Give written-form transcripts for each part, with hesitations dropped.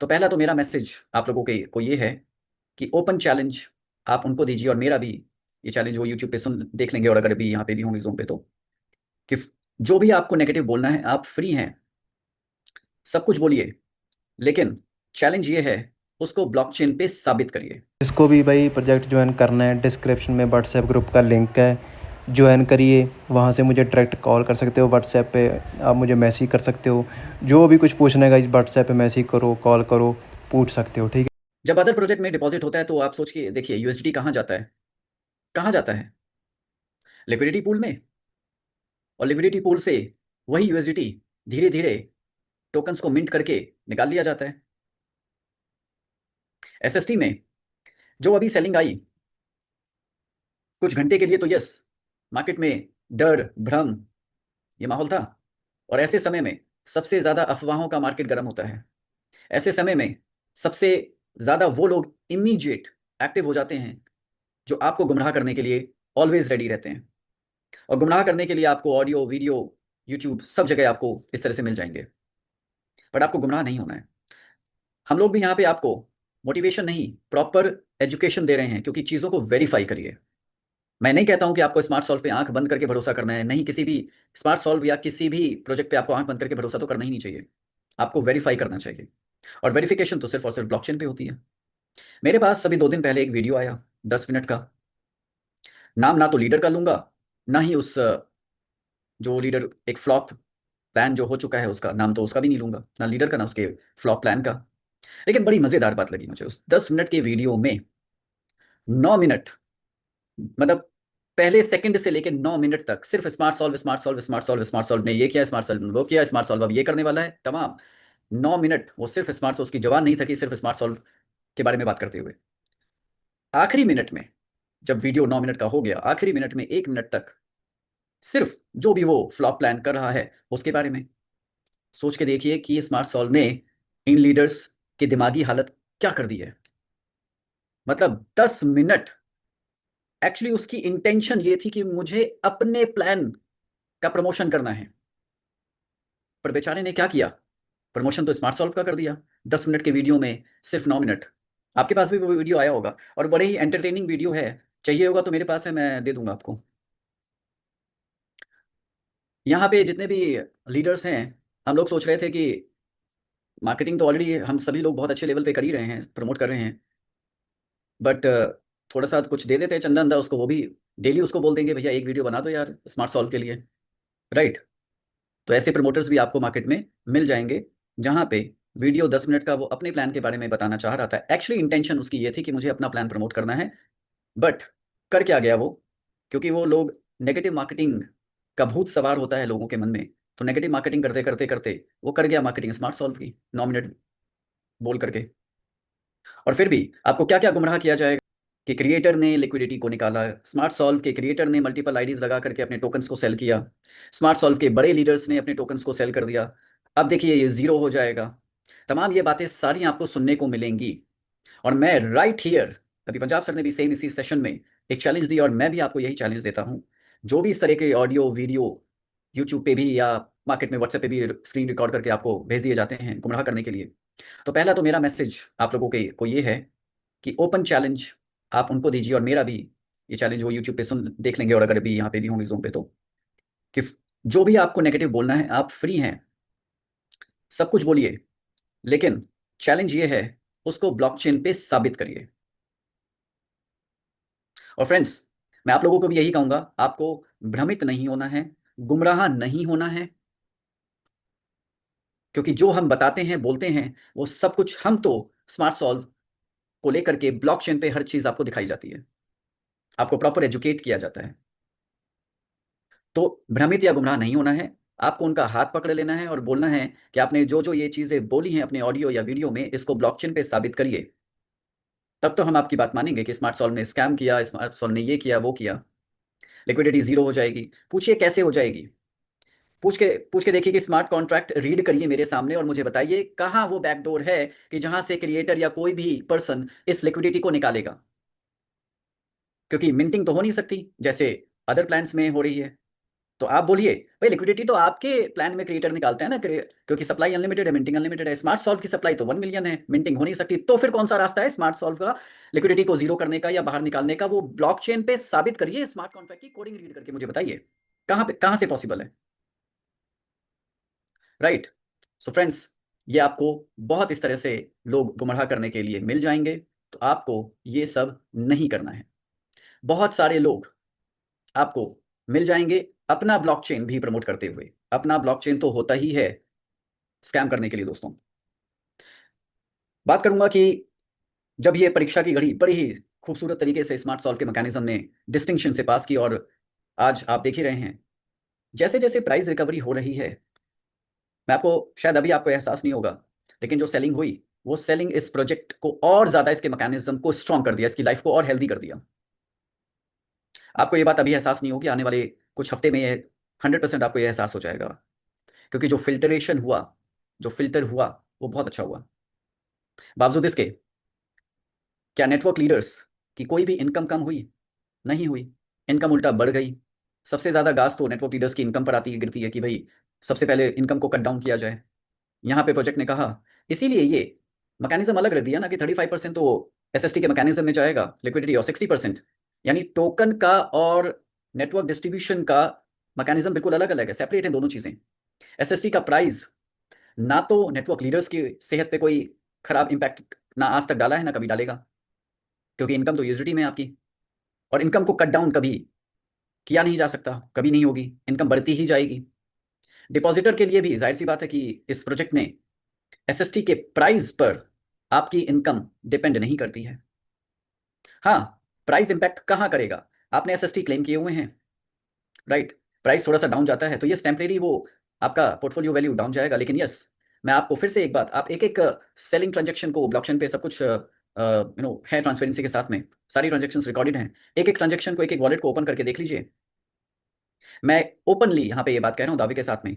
तो पहला तो मेरा मैसेज आप लोगों के को ये है कि ओपन चैलेंज आप उनको दीजिए, और मेरा भी ये चैलेंज वो यूट्यूब पे सुन देख लेंगे, और अगर अभी यहाँ पे भी होंगे जूम पे, तो कि जो भी आपको नेगेटिव बोलना है आप फ्री हैं, सब कुछ बोलिए, लेकिन चैलेंज ये है उसको ब्लॉकचेन पे साबित करिए। इसको भी भाई प्रोजेक्ट ज्वाइन करना है, डिस्क्रिप्शन में व्हाट्सएप ग्रुप का लिंक है, ज्वाइन करिए। वहाँ से मुझे डायरेक्ट कॉल कर सकते हो, व्हाट्सएप पे आप मुझे मैसेज कर सकते हो। जो भी कुछ पूछना है इस व्हाट्सएप पे मैसेज करो, कॉल करो, पूछ सकते हो, ठीक है। जब अदर प्रोजेक्ट में डिपॉजिट होता है तो आप सोच के देखिए यूएसडीटी कहाँ जाता है, कहाँ जाता है? लिक्विडिटी पूल में, और लिक्विडिटी पूल से वही यूएसडीटी धीरे धीरे टोकन्स को मिंट करके निकाल लिया जाता है। एसएसटी में जो अभी सेलिंग आई कुछ घंटे के लिए, तो यस, मार्केट में डर भ्रम ये माहौल था, और ऐसे समय में सबसे ज्यादा अफवाहों का मार्केट गर्म होता है। ऐसे समय में सबसे ज्यादा वो लोग इमीडिएट एक्टिव हो जाते हैं जो आपको गुमराह करने के लिए ऑलवेज रेडी रहते हैं, और गुमराह करने के लिए आपको ऑडियो वीडियो यूट्यूब सब जगह आपको इस तरह से मिल जाएंगे, बट आपको गुमराह नहीं होना है। हम लोग भी यहाँ पे आपको मोटिवेशन नहीं, प्रॉपर एजुकेशन दे रहे हैं, क्योंकि चीज़ों को वेरीफाई करिए। मैं नहीं कहता हूं कि आपको स्मार्ट सॉल्व पे आंख बंद करके भरोसा करना है, नहीं, किसी भी स्मार्ट सॉल्व या किसी भी प्रोजेक्ट पे आपको आंख बंद करके भरोसा तो करना ही नहीं चाहिए, आपको वेरीफाई करना चाहिए, और वेरिफिकेशन तो सिर्फ और सिर्फ ब्लॉकचेन पे होती है। मेरे पास अभी 2 दिन पहले एक वीडियो आया 10 मिनट का, नाम ना तो लीडर का लूंगा, ना ही उस जो लीडर एक फ्लॉप प्लान जो हो चुका है उसका नाम, तो उसका भी नहीं लूंगा, ना लीडर का ना उसके फ्लॉप प्लान का। लेकिन बड़ी मजेदार बात लगी मुझे उस 10 मिनट के वीडियो में, 9 मिनट, मतलब पहले सेकंड से लेकर 9 मिनट तक सिर्फ smart solve smart solve smart solve smart solve ने ये किया, स्मार्ट सॉल्व ने वो किया, स्मार्ट सॉल्व अब ये करने वाला है, तमाम 9 मिनट वो सिर्फ स्मार्ट सॉल्व, उसकी जवान नहीं थकी सिर्फ स्मार्ट सॉल्व के बारे में बात करते हुए। आखिरी मिनट में जब वीडियो 9 मिनट का हो गया, आखिरी मिनट में 1 मिनट तक सिर्फ जो भी वो फ्लॉप प्लान कर रहा है उसके बारे में। सोच के देखिए कि स्मार्ट सॉल्व ने इन लीडर्स की दिमागी हालत क्या कर दी है। मतलब 10 मिनट, एक्चुअली उसकी इंटेंशन ये थी कि मुझे अपने प्लान का प्रमोशन करना है, पर बेचारे ने क्या किया, प्रमोशन तो स्मार्ट सॉल्व का कर दिया 10 मिनट के वीडियो में, सिर्फ 9 मिनट। आपके पास भी वो वीडियो आया होगा, और बड़े ही एंटरटेनिंग वीडियो है, चाहिए होगा तो मेरे पास है, मैं दे दूंगा आपको। यहाँ पे जितने भी लीडर्स हैं, हम लोग सोच रहे थे कि मार्केटिंग तो ऑलरेडी हम सभी लोग बहुत अच्छे लेवल पे कर ही रहे हैं, प्रमोट कर रहे हैं, बट थोड़ा सा कुछ दे देते हैं चंदा अंदा उसको, वो भी डेली उसको बोल देंगे भैया एक वीडियो बना दो यार स्मार्ट सॉल्व के लिए, राइट? तो ऐसे प्रमोटर्स भी आपको मार्केट में मिल जाएंगे, जहाँ पे वीडियो 10 मिनट का वो अपने प्लान के बारे में बताना चाह रहा था, एक्चुअली इंटेंशन उसकी ये थी कि मुझे अपना प्लान प्रमोट करना है, बट कर क्या गया वो, क्योंकि वो लोग नेगेटिव मार्केटिंग का भूत सवार होता है लोगों के मन में, तो नेगेटिव मार्केटिंग करते करते करते वो कर गया मार्केटिंग स्मार्ट सॉल्व की 9 मिनट बोल करके। और फिर भी आपको क्या क्या गुमराह किया जाएगा कि क्रिएटर ने लिक्विडिटी को निकाला, स्मार्ट सॉल्व के क्रिएटर ने मल्टीपल आईडीज लगा करके अपने टोकन्स को सेल किया, स्मार्ट सॉल्व के बड़े लीडर्स ने अपने टोकन्स को सेल कर दिया, अब देखिए ये जीरो हो जाएगा। तमाम ये बातें सारी आपको सुनने को मिलेंगी, और मैं राइट हियर, अभी पंजाब सर ने भी सेम इसी सेशन में एक चैलेंज दी, और मैं भी आपको यही चैलेंज देता हूं, जो भी इस तरह के ऑडियो वीडियो यूट्यूब पे भी या मार्केट में व्हाट्सएप पे भी स्क्रीन रिकॉर्ड करके आपको भेज दिए जाते हैं गुमराह करने के लिए, तो पहला तो मेरा मैसेज आप लोगों के को ये है कि ओपन चैलेंज आप उनको दीजिए, और मेरा भी ये चैलेंज वो यूट्यूब पे सुन देख लेंगे, और अगर अभी यहाँ पे भी होंगे जूम पे, तो कि जो भी आपको नेगेटिव बोलना है आप फ्री हैं, सब कुछ बोलिए, लेकिन चैलेंज ये है उसको ब्लॉकचेन पे साबित करिए। और फ्रेंड्स, मैं आप लोगों को भी यही कहूंगा, आपको भ्रमित नहीं होना है, गुमराह नहीं होना है, क्योंकि जो हम बताते हैं बोलते हैं वो सब कुछ हम तो स्मार्ट सॉल्व को लेकर के ब्लॉकचेन पे हर चीज आपको दिखाई जाती है, आपको प्रॉपर एजुकेट किया जाता है। तो भ्रमित या गुमराह नहीं होना है, आपको उनका हाथ पकड़ लेना है और बोलना है कि आपने जो जो ये चीजें बोली हैं अपने ऑडियो या वीडियो में, इसको ब्लॉकचेन पे साबित करिए, तब तो हम आपकी बात मानेंगे कि स्मार्ट सॉल्व ने स्कैम किया, स्मार्ट सॉल्व ने ये किया वो किया, लिक्विडिटी जीरो हो जाएगी। पूछिए कैसे हो जाएगी, पूछ के देखिए कि स्मार्ट कॉन्ट्रैक्ट रीड करिए मेरे सामने, और मुझे बताइए कहाँ वो बैकडोर है कि जहां से क्रिएटर या कोई भी पर्सन इस लिक्विडिटी को निकालेगा, क्योंकि मिंटिंग तो हो नहीं सकती जैसे अदर प्लान्स में हो रही है। तो आप बोलिए भाई, लिक्विडिटी तो आपके प्लान में क्रिएटर निकालते हैं ना, क्योंकि सप्लाई अनलिमिटेड है, मिंटिंग अनलिमिटेड है। स्मार्ट सॉल्व की सप्लाई तो 1 मिलियन है, मिंटिंग हो नहीं सकती। तो फिर कौन सा रास्ता है स्मार्ट सॉल्व का लिक्विडिटी को जीरो करने का या बाहर निकालने का? वो ब्लॉकचेन पे साबित करिए, स्मार्ट कॉन्ट्रैक्ट की कोडिंग रीड करके मुझे बताइए कहां से पॉसिबल है, राइट? सो फ्रेंड्स, ये आपको बहुत इस तरह से लोग गुमराह करने के लिए मिल जाएंगे, तो आपको ये सब नहीं करना है। बहुत सारे लोग आपको मिल जाएंगे अपना ब्लॉकचेन भी प्रमोट करते हुए। अपना ब्लॉकचेन तो होता ही है स्कैम करने के लिए दोस्तों। बात करूंगा कि जब ये परीक्षा की घड़ी बड़ी ही खूबसूरत तरीके से स्मार्ट सॉल्व के मैकेनिज्म ने डिस्टिंक्शन से पास की, और आज आप देख ही रहे हैं जैसे जैसे प्राइस रिकवरी हो रही है। मैं आपको शायद अभी आपको एहसास नहीं होगा, लेकिन जो सेलिंग हुई, वो सेलिंग इस प्रोजेक्ट को और ज्यादा, इसके मैकेनिज्म को स्ट्रॉन्ग कर दिया, इसकी लाइफ को और हेल्दी कर दिया। आपको ये बात अभी एहसास नहीं होगी, आने वाले कुछ हफ्ते में ये 100% आपको ये एहसास हो जाएगा, क्योंकि जो फिल्टरेशन हुआ, जो फिल्टर हुआ, वो बहुत अच्छा हुआ। बावजूद इसके क्या नेटवर्क लीडर्स की कोई भी इनकम कम हुई? नहीं हुई, इनकम उल्टा बढ़ गई। सबसे ज्यादा गाज तो नेटवर्क लीडर्स की इनकम पर आती है, गिरती है कि भाई सबसे पहले इनकम को कट डाउन किया जाए। यहाँ पे प्रोजेक्ट ने कहा, इसीलिए ये मैकेनिज्म अलग रख दिया ना कि 35% तो एसएसटी के मैकेनिज्म में जाएगा लिक्विडिटी, और 60% यानी टोकन का और नेटवर्क डिस्ट्रीब्यूशन का मैकेनिज्म बिल्कुल अलग अलग है, सेपरेट है दोनों चीजें। एसएसटी का प्राइस ना तो नेटवर्क लीडर्स की सेहत पे कोई खराब इंपैक्ट ना आज तक डाला है, ना कभी डालेगा, क्योंकि इनकम तो यूजिटी में है आपकी, और इनकम को कट डाउन कभी किया नहीं जा सकता, कभी नहीं होगी, इनकम बढ़ती ही जाएगी। डिपॉजिटर के लिए भी जाहिर सी बात है कि इस प्रोजेक्ट ने एसएसटी के प्राइस पर आपकी इनकम डिपेंड नहीं करती है। हाँ, प्राइस इंपैक्ट कहाँ करेगा? आपने एसएसटी क्लेम किए हुए हैं, राइट? प्राइस थोड़ा सा डाउन जाता है तो यस टेम्परेरी वो आपका पोर्टफोलियो वैल्यू डाउन जाएगा, लेकिन यस, मैं आपको फिर से एक बात, आप एक एक सेलिंग ट्रांजेक्शन को ब्लॉकचेन पे सब कुछ है ट्रांसपेरेंसी के साथ में, सारी ट्रांजेक्शन्स रिकॉर्डेड हैं। एक एक ट्रांजेक्शन को, एक एक वॉलेट को ओपन करके देख लीजिए। मैं ओपनली यहाँ पे ये बात कह रहा हूँ दावे के साथ में,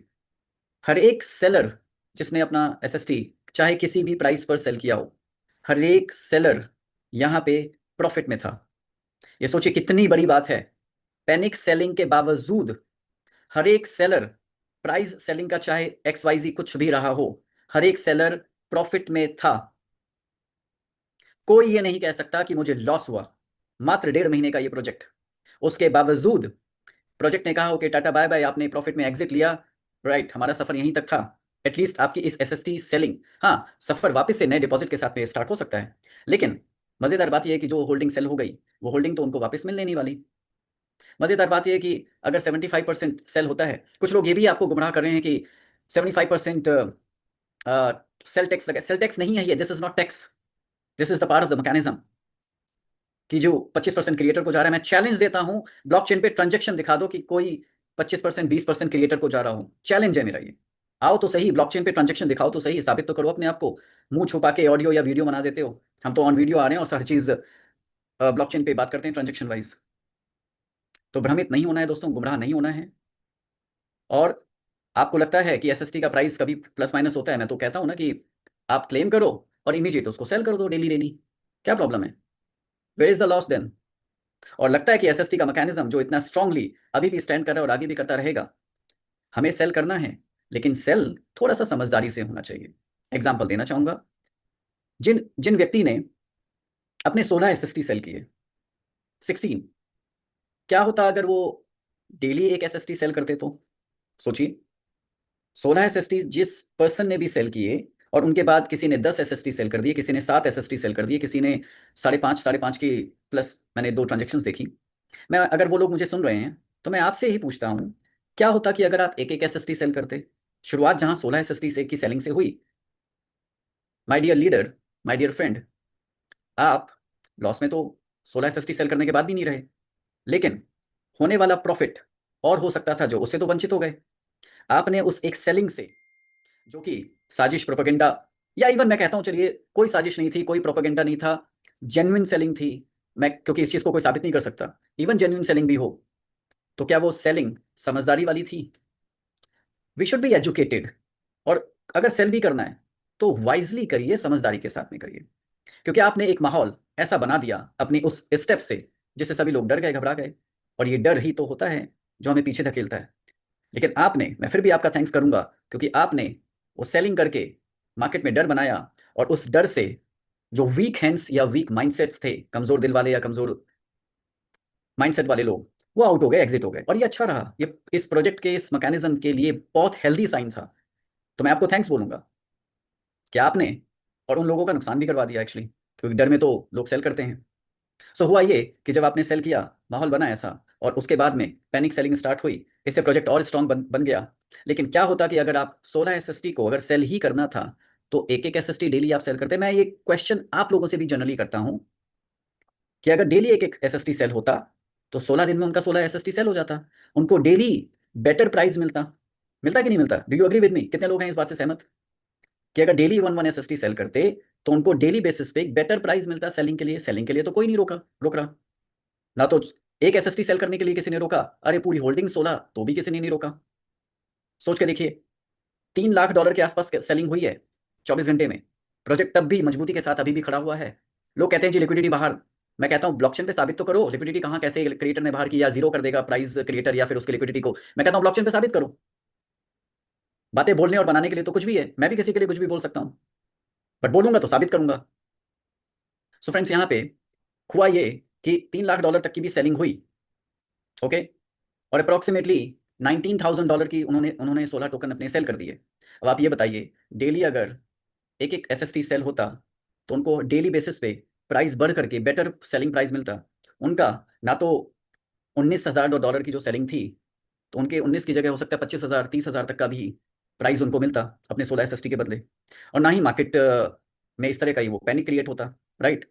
हर एक सेलर जिसने अपना एसएसटी चाहे किसी भी प्राइस पर सेल किया हो, हर एक सेलर यहाँ पे प्रॉफिट में था। ये सोचिए कितनी बड़ी बात है। पैनिक सेलिंग के बावजूद हर एक सेलर, प्राइस सेलिंग का चाहे XYZ कुछ भी रहा हो, हर एक सेलर प्रॉफिट में था। कोई ये नहीं कह सकता कि मुझे लॉस हुआ। मात्र 1.5 महीने का ये प्रोजेक्ट, उसके बावजूद प्रोजेक्ट ने कहा ओके टाटा बाय बाय, आपने प्रॉफिट में एग्जिट लिया, राइट, हमारा सफर यहीं तक था। एटलीस्ट आपकी इस एसएसटी सेलिंग, हाँ, सफर वापस से नए डिपॉजिट के साथ में स्टार्ट हो सकता है, लेकिन मजेदार बात यह है कि जो होल्डिंग सेल हो गई, वो होल्डिंग तो उनको वापस मिलने नहीं वाली। मजेदार बात यह है कि अगर 75% सेल होता है, कुछ लोग ये भी आपको गुमराह कर रहे हैं कि 75% सेल टैक्स लगा। सेल टैक्स नहीं है ये, this is not tax, this is the part of the mechanism, कि जो 25% क्रिएटर को जा रहा है। मैं चैलेंज देता हूं, ब्लॉकचेन पे ट्रांजेक्शन दिखा दो कि कोई 25% 20% क्रिएटर को जा रहा हूं, चैलेंज है मेरा ये। आओ तो सही, ब्लॉकचेन पे ट्रांजेक्शन दिखाओ तो सही, साबित तो करो अपने आप को। मुंह छुपा के ऑडियो या वीडियो बना देते हो, हम तो ऑन वीडियो आ रहे हैं और हर चीज ब्लॉकचेन पे बात करते हैं ट्रांजेक्शन वाइज। तो भ्रमित नहीं होना है दोस्तों, गुमराह नहीं होना है। और आपको लगता है कि एसएसटी का प्राइस कभी प्लस माइनस होता है, मैं तो कहता हूं ना कि आप क्लेम करो और इमीडिएट उसको सेल कर दो डेली डेली, क्या प्रॉब्लम है? Where is the loss then? और लगता है कि एसएसटी का मैकेनिज्म जो इतना स्ट्रांगली अभी भी स्टैंड कर रहा है और आगे भी करता रहेगा, हमें सेल करना है, लेकिन सेल थोड़ा सा समझदारी से होना चाहिए। एग्जाम्पल देना चाहूंगा, जिन जिन व्यक्ति ने अपने 16 एसएसटी सेल किए, 16, क्या होता अगर वो डेली एक एसएसटी सेल करते? तो सोचिए, 16 एसएसटी जिस पर्सन ने भी सेल किए, और उनके बाद किसी ने 10 एसएसटी सेल कर दिए, किसी ने 7 एसएसटी सेल कर दिए, किसी ने 5.5 की प्लस, मैंने 2 ट्रांजेक्शन देखी। मैं, अगर वो लोग मुझे सुन रहे हैं तो मैं आपसे ही पूछता हूं, क्या होता कि अगर आप एक एक एसएसटी सेल करते? शुरुआत जहां 16 एसएसटी से की सेलिंग से हुई, my dear leader, my dear friend, आप लॉस में तो 16 एसएसटी सेल करने के बाद भी नहीं रहे, लेकिन होने वाला प्रॉफिट और हो सकता था जो, उससे तो वंचित हो गए। आपने उस एक सेलिंग से, जो कि साजिश, प्रोपेगेंडा, या इवन मैं कहता हूं चलिए कोई साजिश नहीं थी, कोई प्रोपेगेंडा नहीं था, जेन्युइन सेलिंग थी। मैं, क्योंकि इस चीज को कोई साबित नहीं कर सकता, इवन जेन्युइन सेलिंग भी हो, तो क्या वो सेलिंग समझदारी वाली थी? We should be educated. और अगर सेल भी करना है तो वाइजली करिए, समझदारी के साथ में करिए, क्योंकि आपने एक माहौल ऐसा बना दिया अपनी उस स्टेप से, जिससे सभी लोग डर गए, घबरा गए। और ये डर ही तो होता है जो हमें पीछे धकेलता है। लेकिन आपने, मैं फिर भी आपका थैंक्स करूंगा, क्योंकि आपने वो सेलिंग करके मार्केट में डर बनाया, और उस डर से जो वीक हैंड्स या वीक माइंडसेट्स थे, कमजोर दिल वाले या कमजोर माइंडसेट वाले लोग, वो आउट हो गए, एग्जिट हो गए। और ये अच्छा रहा, ये इस प्रोजेक्ट के इस मैकेनिज्म के लिए बहुत हेल्दी साइन था। तो मैं आपको थैंक्स बोलूंगा कि आपने और उन लोगों का नुकसान भी करवा दिया एक्चुअली, क्योंकि डर में तो लोग सेल करते हैं। सो हुआ ये कि जब आपने सेल किया, माहौल बना ऐसा, और उसके बाद में पैनिक सेलिंग स्टार्ट हुई, इससे प्रोजेक्ट और स्ट्रांग बन गया। लेकिन क्या होता कि अगर आप 16 एसएसटी को अगर सेल ही करना था, तो एक एक एसएसटी डेली आप सेल करते। मैं ये क्वेश्चन आप लोगों से भी जनरली करता हूं कि अगर डेली एक एक एसएसटी सेल होता, तो 16 दिन में उनका 16 एसएसटी सेल हो जाता, उनको डेली बेटर प्राइस मिलता। मिलता कि नहीं मिलता? Do you agree with me? कितने लोग हैं इस बात से सहमत कि अगर daily one one SST sell करते, तो उनको डेली बेसिस पे एक बेटर प्राइस मिलता सेलिंग के लिए? सेलिंग के लिए तो कोई नहीं रोक रहा ना, तो एक एसएसटी सेल करने के लिए किसी ने रोका, अरे पूरी होल्डिंग 16 तो भी किसी ने नहीं रोका। सोच के देखिए, $3 लाख के आसपास सेलिंग हुई है 24 घंटे में। प्रोजेक्ट तब भी मजबूती के साथ अभी भी खड़ा हुआ है। लोग कहते हैं जी लिक्विडिटी बाहर। मैं कहता हूं ब्लॉकचेन पे साबित तो करो, लिक्विडिटी कहां, कैसे क्रिएटर ने बाहर किया, जीरो कर देगा प्राइस क्रिएटर या फिर उसकी लिक्विडिटी को। मैं कहता हूं ब्लॉकचेन पे साबित करो। बातें बोलने और बनाने के लिए तो कुछ भी है, मैं भी किसी के लिए कुछ भी बोल सकता हूं, बट बोलूंगा तो साबित करूंगा। सो फ्रेंड्स, यहाँ पे हुआ ये कि $3 लाख तक की भी सेलिंग हुई। ओके, और अप्रोक्सीमेटली $19,000 की उन्होंने उन्होंने 16 टोकन अपने सेल कर दिए। अब आप ये बताइए, डेली अगर एक एक एसएसटी सेल होता, तो उनको डेली बेसिस पे प्राइस बढ़ करके बेटर सेलिंग प्राइस मिलता। उनका ना तो $19,000 की जो सेलिंग थी, तो उनके 19 की जगह हो सकता है 25,000 30,000 तक का भी प्राइस उनको मिलता अपने 16 एसएसटी के बदले। और ना ही मार्केट में इस तरह का ही वो पैनिक क्रिएट होता, राइट?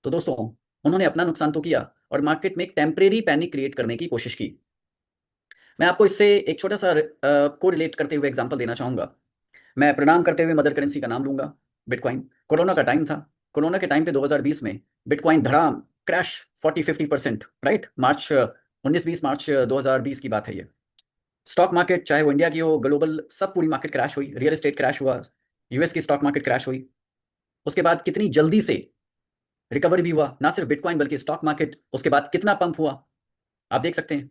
तो दोस्तों, उन्होंने अपना नुकसान तो किया, और मार्केट में एक टेम्परेरी पैनिक क्रिएट करने की कोशिश की। मैं आपको इससे एक छोटा सा को रिलेट करते हुए एग्जांपल देना चाहूंगा। मैं प्रणाम करते हुए मदर करेंसी का नाम लूंगा, बिटकॉइन। कोरोना का टाइम था, कोरोना के टाइम पे 2020 में बिटकॉइन धड़ाम क्रैश 40-50%, राइट? मार्च 19-20 मार्च 2020 की बात है ये। स्टॉक मार्केट, चाहे वो इंडिया की हो ग्लोबल, सब पूरी मार्केट क्रैश हुई, रियल एस्टेट क्रैश हुआ, यूएस की स्टॉक मार्केट क्रैश हुई। उसके बाद कितनी जल्दी से रिकवर भी हुआ, ना सिर्फ बिटकॉइन बल्कि स्टॉक मार्केट, उसके बाद कितना पंप हुआ आप देख सकते हैं।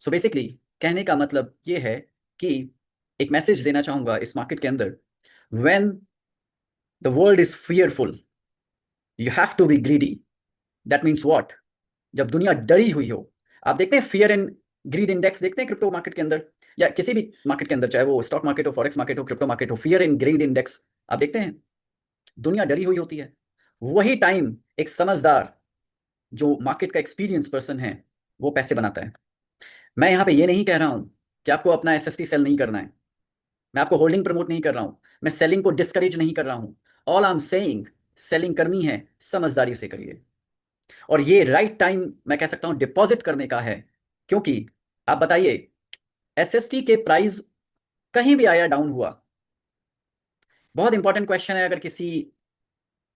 सो बेसिकली कहने का मतलब ये है कि एक मैसेज देना चाहूंगा इस मार्केट के अंदर, when the world is fearful you have to be greedy. That means what? जब दुनिया डरी हुई हो, आप देखते हैं फियर एंड ग्रीड इंडेक्स देखते हैं क्रिप्टो मार्केट के अंदर, या किसी भी मार्केट के अंदर, चाहे वो स्टॉक मार्केट हो, फॉरेक्स मार्केट हो, क्रिप्टो मार्केट हो, फियर एंड ग्रीड इंडेक्स आप देखते हैं। दुनिया डरी हुई होती है, वही टाइम एक समझदार जो मार्केट का एक्सपीरियंस पर्सन है, वो पैसे बनाता है। मैं यहाँ पे ये नहीं कह रहा हूं कि आपको अपना एसएसटी सेल नहीं करना है, मैं आपको होल्डिंग प्रमोट नहीं कर रहा हूं, मैं सेलिंग को डिस्करेज नहीं कर रहा हूं। All I am saying, selling करनी है, समझदारी से करिए। और ये राइट टाइम मैं कह सकता हूं डिपॉजिट करने का है, क्योंकि आप बताइए, एसएसटी के प्राइस कहीं भी आया डाउन हुआ, बहुत इंपॉर्टेंट क्वेश्चन है, अगर किसी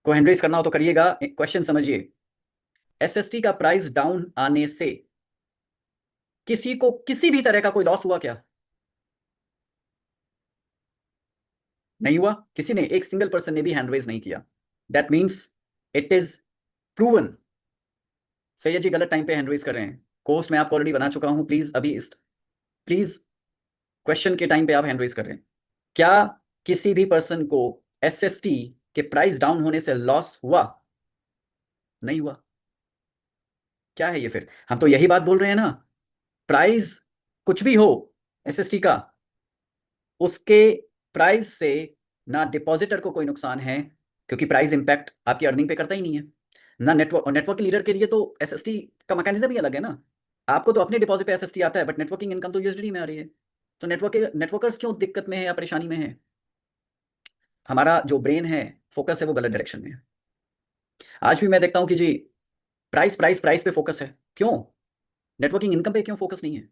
को हैंडरेज करना हो तो करिएगा, क्वेश्चन समझिए। एसएसटी का प्राइस डाउन आने से किसी को किसी भी तरह का कोई लॉस हुआ क्या? नहीं हुआ, किसी ने, एक सिंगल पर्सन ने भी हैंड रेज नहीं किया। That means it is proven. Syed ji गलत टाइम पे हैंड रेज कर रहे हैं, कोर्स मैं आपको ऑलरेडी बना चुका हूं, प्लीज अभी इस, प्लीज क्वेश्चन के टाइम पे आप हैंड रेज कर रहे हैं। क्या किसी भी पर्सन को एसएसटी के प्राइस डाउन होने से लॉस हुआ? नहीं हुआ। क्या है ये फिर? हम तो यही बात बोल रहे हैं ना, प्राइस कुछ भी हो एसएसटी का, उसके प्राइस से ना डिपॉजिटर को कोई नुकसान है, क्योंकि प्राइस इंपैक्ट आपकी अर्निंग पे करता ही नहीं है, ना नेटवर्क लीडर के लिए तो एसएसटी का मैकेनिज्म ही अलग है ना। आपको तो अपने डिपॉजिट पे एसएसटी आता है, बट नेटवर्किंग इनकम तो यूएसडी में आ रही है। तो नेटवर्कर्स क्यों दिक्कत में है या परेशानी में है? हमारा जो ब्रेन है, फोकस है, वो गलत डायरेक्शन में है। आज भी मैं देखता हूँ कि जी प्राइस प्राइस प्राइस पे फोकस है, क्यों? नेटवर्किंग इनकम पे क्यों फोकस नहीं है?